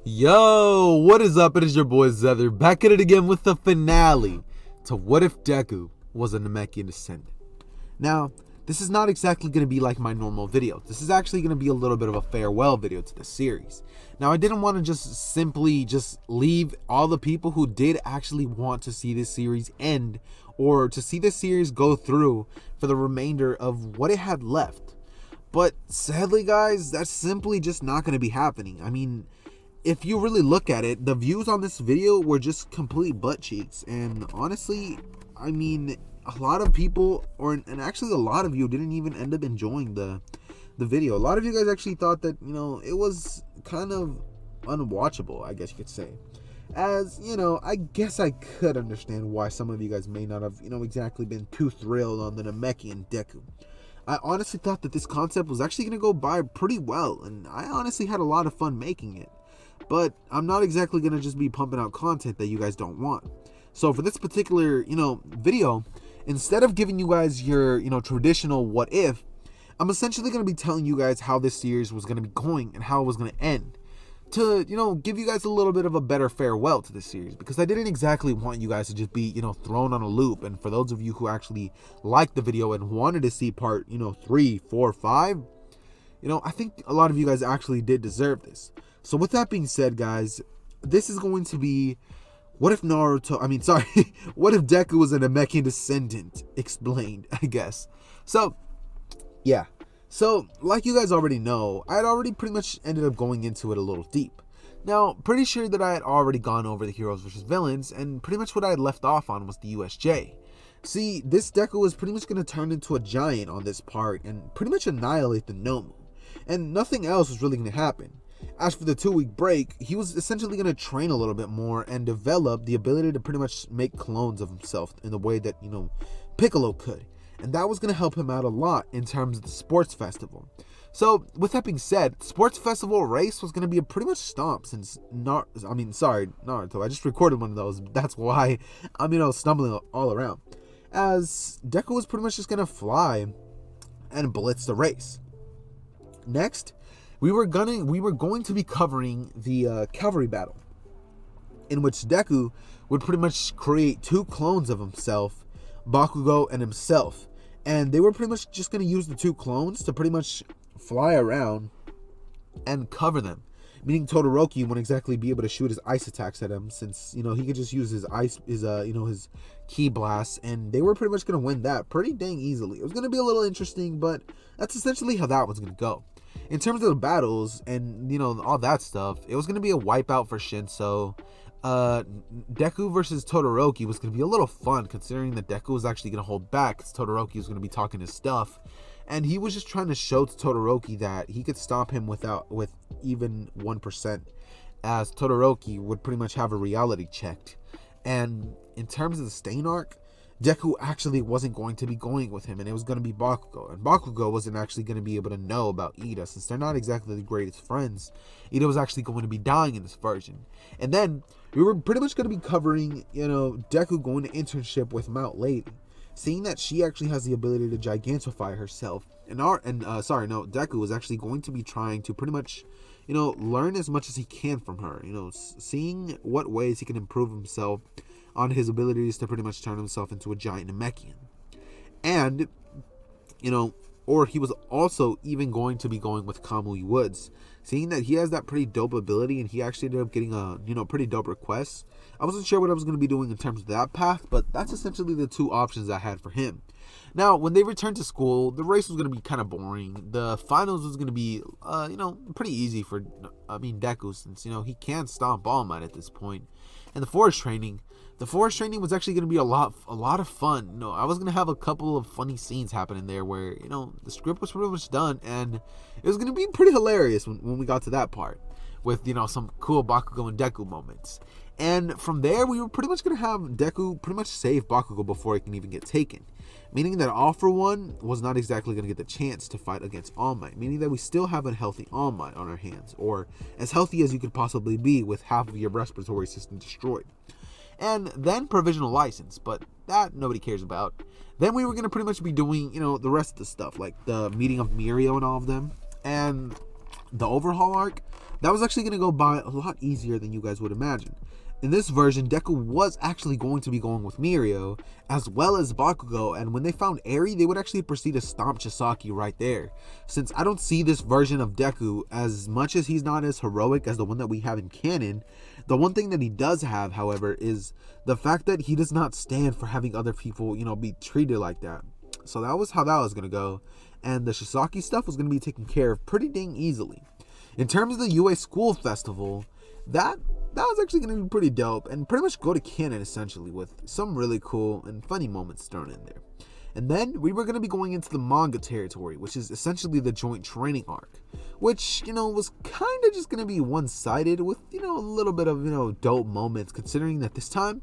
Yo, what is up? It is your boy Zether, back at it again with the finale to What If Deku was a Namekian Descendant. Now, this is not exactly going to be like my normal video. This is actually going to be a little bit of a farewell video to the series. Now, I didn't want to simply leave all the people who did actually want to see this series end, or to see this series go through for the remainder of what it had left. But sadly, guys, that's simply just not going to be happening. I mean, if you really look at it, the views on this video were just complete butt cheeks. And honestly, I mean, a lot of people, and actually a lot of you didn't even end up enjoying the video. A lot of you guys actually thought that, it was kind of unwatchable, I guess you could say. As, I guess I could understand why some of you guys may not have, exactly been too thrilled on the Namekian Deku. I honestly thought that this concept was actually going to go by pretty well, and I honestly had a lot of fun making it. But I'm not exactly going to just be pumping out content that you guys don't want. So for this particular, video, instead of giving you guys your, traditional what if, I'm essentially going to be telling you guys how this series was going to be going and how it was going to end. To, give you guys a little bit of a better farewell to this series. Because I didn't exactly want you guys to just be, thrown on a loop. And for those of you who actually liked the video and wanted to see part, 3, 4, 5, I think a lot of you guys actually did deserve this. So with that being said, guys, this is going to be what if what if Deku was a Namekian Descendant explained, I guess. So, yeah. So, like you guys already know, I had already pretty much ended up going into it a little deep. Now, pretty sure that I had already gone over the heroes versus villains, and pretty much what I had left off on was the USJ. See, this Deku was pretty much going to turn into a giant on this part and pretty much annihilate the Nomu. And nothing else was really going to happen. As for the 2-week break, he was essentially going to train a little bit more and develop the ability to pretty much make clones of himself in the way that, Piccolo could. And that was going to help him out a lot in terms of the sports festival. So, with that being said, sports festival race was going to be a pretty much stomp since Naruto. I just recorded one of those. That's why I'm, stumbling all around. As Deku was pretty much just going to fly and blitz the race. Next, we were going to be covering the Calvary Battle, in which Deku would pretty much create 2 clones of himself, Bakugo and himself, and they were pretty much just going to use the 2 clones to pretty much fly around and cover them, meaning Todoroki wouldn't exactly be able to shoot his ice attacks at him, since he could just use his his ki blast, and they were pretty much going to win that pretty dang easily. It was going to be a little interesting, but that's essentially how that was going to go. In terms of the battles and, all that stuff, it was going to be a wipeout for Shinso. Deku versus Todoroki was going to be a little fun, considering that Deku was actually going to hold back because Todoroki was going to be talking his stuff. And he was just trying to show to Todoroki that he could stop him with even 1%, as Todoroki would pretty much have a reality checked. And in terms of the Stain arc, Deku actually wasn't going to be going with him, and it was going to be Bakugo. And Bakugo wasn't actually going to be able to know about Ida, since they're not exactly the greatest friends. Ida was actually going to be dying in this version. And then we were pretty much going to be covering, Deku going to internship with Mount Lady, seeing that she actually has the ability to gigantify herself. Deku was actually going to be trying to pretty much, learn as much as he can from her. Seeing what ways he can improve himself on his abilities to pretty much turn himself into a giant Namekian. And, or he was also even going to be going with Kamui Woods, seeing that he has that pretty dope ability, and he actually ended up getting a, pretty dope request. I wasn't sure what I was going to be doing in terms of that path, but that's essentially the 2 options I had for him. Now, when they returned to school, the race was going to be kind of boring. The finals was going to be, pretty easy for, Deku, since, he can stomp All Might at this point. And the forest training was actually going to be a lot of fun. I was going to have a couple of funny scenes happening there where, the script was pretty much done, and it was going to be pretty hilarious when we got to that part with, some cool Bakugo and Deku moments. And from there, we were pretty much going to have Deku pretty much save Bakugo before he can even get taken. Meaning that All For One was not exactly going to get the chance to fight against All Might. Meaning that we still have a healthy All Might on our hands. Or as healthy as you could possibly be with half of your respiratory system destroyed. And then Provisional License, but that nobody cares about. Then we were going to pretty much be doing, the rest of the stuff. Like the meeting of Mirio and all of them. And The overhaul arc, that was actually going to go by a lot easier than you guys would imagine. In this version, Deku was actually going to be going with Mirio, as well as Bakugo, and when they found Eri, they would actually proceed to stomp Chisaki right there. Since I don't see this version of Deku, as much as he's not as heroic as the one that we have in canon, the one thing that he does have, however, is the fact that he does not stand for having other people, be treated like that. So that was how that was going to go, and the Chisaki stuff was going to be taken care of pretty dang easily. In terms of the UA School Festival, that was actually going to be pretty dope and pretty much go to canon essentially, with some really cool and funny moments thrown in there. And then we were going to be going into the manga territory, which is essentially the joint training arc, which, was kind of just going to be one-sided with, a little bit of, dope moments, considering that this time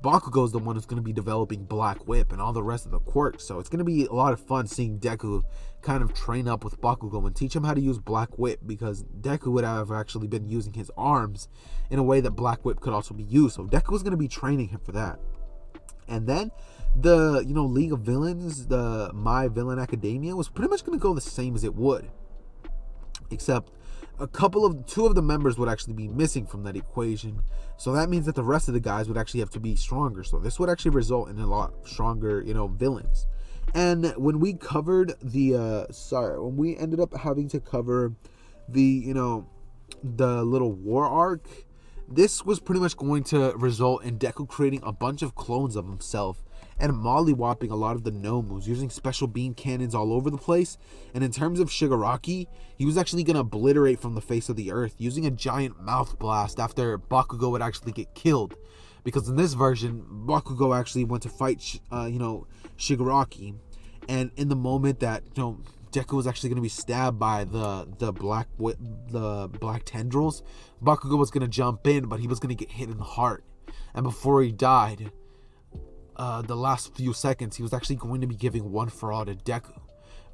Bakugo is the one who's going to be developing Black Whip and all the rest of the quirks. So it's going to be a lot of fun seeing Deku kind of train up with Bakugo and teach him how to use Black Whip, because Deku would have actually been using his arms in a way that Black Whip could also be used. So Deku was going to be training him for that. And then the, League of Villains, the My Villain Academia, was pretty much going to go the same as it would, except two of the members would actually be missing from that equation. So that means that the rest of the guys would actually have to be stronger. So this would actually result in a lot stronger, villains. And when we covered when we ended up having to cover the, the little war arc, this was pretty much going to result in Deku creating a bunch of clones of himself and mollywopping a lot of the Nomus, using special beam cannons all over the place. And in terms of Shigaraki, he was actually going to obliterate from the face of the earth using a giant mouth blast after Bakugo would actually get killed. Because in this version, Bakugo actually went to fight, Shigaraki. And in the moment that, Deku was actually going to be stabbed by the black tendrils, Bakugo was going to jump in, but he was going to get hit in the heart. And before he died, the last few seconds, he was actually going to be giving One For All to Deku,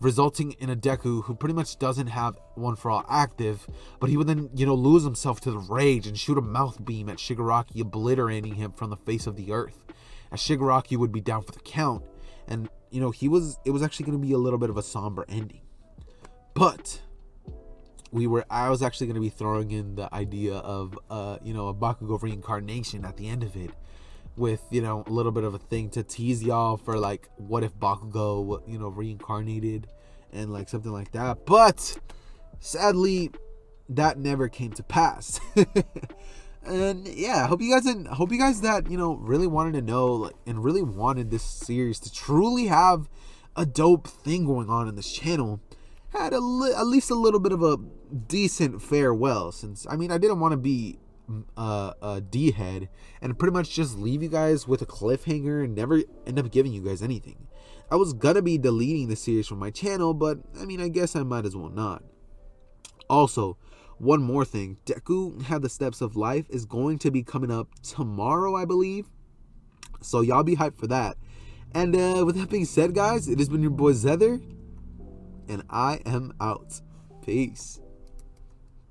resulting in a Deku who pretty much doesn't have One For All active, but he would then, lose himself to the rage and shoot a mouth beam at Shigaraki, obliterating him from the face of the earth, as Shigaraki would be down for the count. And, it was actually going to be a little bit of a somber ending. But I was actually going to be throwing in the idea of, a Bakugo reincarnation at the end of it, with, a little bit of a thing to tease y'all for, like, what if Bakugo, reincarnated and, like, something like that. But sadly, that never came to pass. And yeah, I hope you guys that, really wanted to know, like, and really wanted this series to truly have a dope thing going on in this channel, had at least a little bit of a decent farewell. Since, I didn't want to be a D-head and pretty much just leave you guys with a cliffhanger and never end up giving you guys anything. I was gonna be deleting the series from my channel, but I guess I might as well not. Also, one more thing, Deku Had the Steps of Life is going to be coming up tomorrow, I believe, so y'all be hyped for that. And with that being said, guys, it has been your boy Zether, and I am out. Peace.